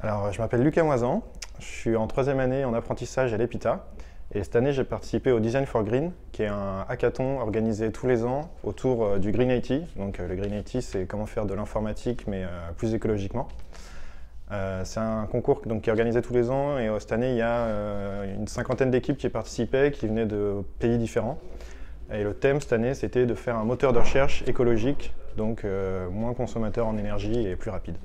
Alors, je m'appelle Lucas Moisan, je suis en troisième année en apprentissage à l'EPITA et cette année j'ai participé au Design for Green qui est un hackathon organisé tous les ans autour du Green IT. Donc le Green IT c'est comment faire de l'informatique mais plus écologiquement. C'est un concours donc, qui est organisé tous les ans et cette année il y a une cinquantaine d'équipes qui participaient, qui venaient de pays différents. Et le thème cette année c'était de faire un moteur de recherche écologique, donc moins consommateur en énergie et plus rapide.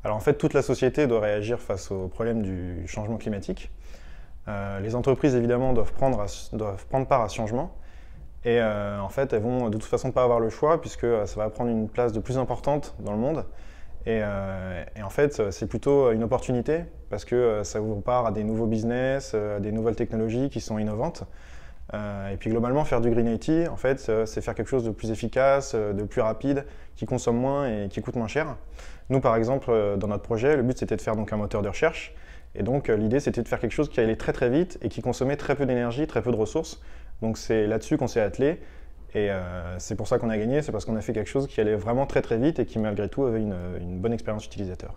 Alors en fait, toute la société doit réagir face au problème du changement climatique. Les entreprises, évidemment, doivent prendre part à ce changement. Et en fait, elles vont de toute façon pas avoir le choix puisque ça va prendre une place de plus importante dans le monde. Et en fait, c'est plutôt une opportunité parce que ça ouvre part à des nouveaux business, à des nouvelles technologies qui sont innovantes. Et puis globalement, faire du Green IT, en fait, c'est faire quelque chose de plus efficace, de plus rapide, qui consomme moins et qui coûte moins cher. Nous, par exemple, dans notre projet, le but c'était de faire donc un moteur de recherche. Et donc l'idée c'était de faire quelque chose qui allait très très vite et qui consommait très peu d'énergie, très peu de ressources. Donc c'est là-dessus qu'on s'est attelé. Et c'est pour ça qu'on a gagné, c'est parce qu'on a fait quelque chose qui allait vraiment très très vite et qui malgré tout avait une bonne expérience utilisateur.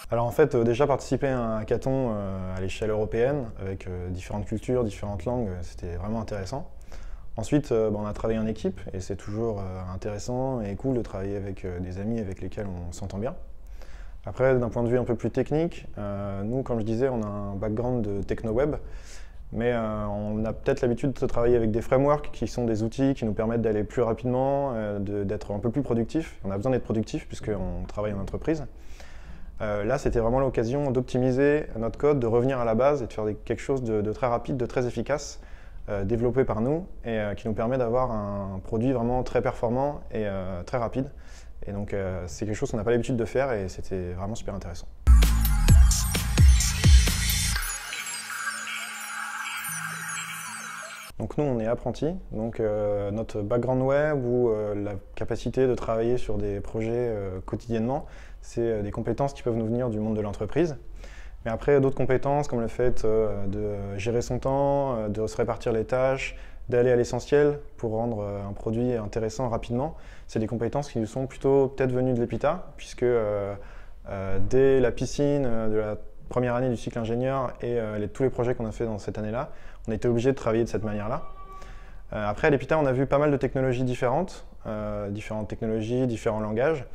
Alors en fait, déjà participer à un hackathon à l'échelle européenne, avec différentes cultures, différentes langues, c'était vraiment intéressant. Ensuite, on a travaillé en équipe, et c'est toujours intéressant et cool de travailler avec des amis avec lesquels on s'entend bien. Après, d'un point de vue un peu plus technique, nous, comme je disais, on a un background de techno-web, mais on a peut-être l'habitude de travailler avec des frameworks qui sont des outils qui nous permettent d'aller plus rapidement, d'être un peu plus productifs. On a besoin d'être productif puisqu'on travaille en entreprise. Là, c'était vraiment l'occasion d'optimiser notre code, de revenir à la base et de faire quelque chose de très rapide, de très efficace, développé par nous et qui nous permet d'avoir un produit vraiment très performant et très rapide. Et donc, c'est quelque chose qu'on n'a pas l'habitude de faire et c'était vraiment super intéressant. Donc nous, on est apprentis, donc notre background web ou la capacité de travailler sur des projets quotidiennement, c'est des compétences qui peuvent nous venir du monde de l'entreprise. Mais après, d'autres compétences comme le fait de gérer son temps, de se répartir les tâches, d'aller à l'essentiel pour rendre un produit intéressant rapidement, c'est des compétences qui nous sont plutôt peut-être venues de l'EPITA, puisque dès la piscine de la première année du cycle ingénieur et tous les projets qu'on a fait dans cette année-là, on a été obligé de travailler de cette manière-là. Après, à l'EPITA, on a vu pas mal de technologies différentes technologies, différents langages,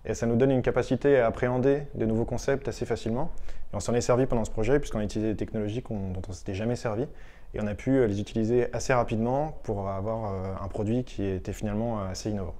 et ça nous donne une capacité à appréhender de nouveaux concepts assez facilement. Et on s'en est servi pendant ce projet, puisqu'on a utilisé des technologies dont on ne s'était jamais servi, et on a pu les utiliser assez rapidement pour avoir un produit qui était finalement assez innovant.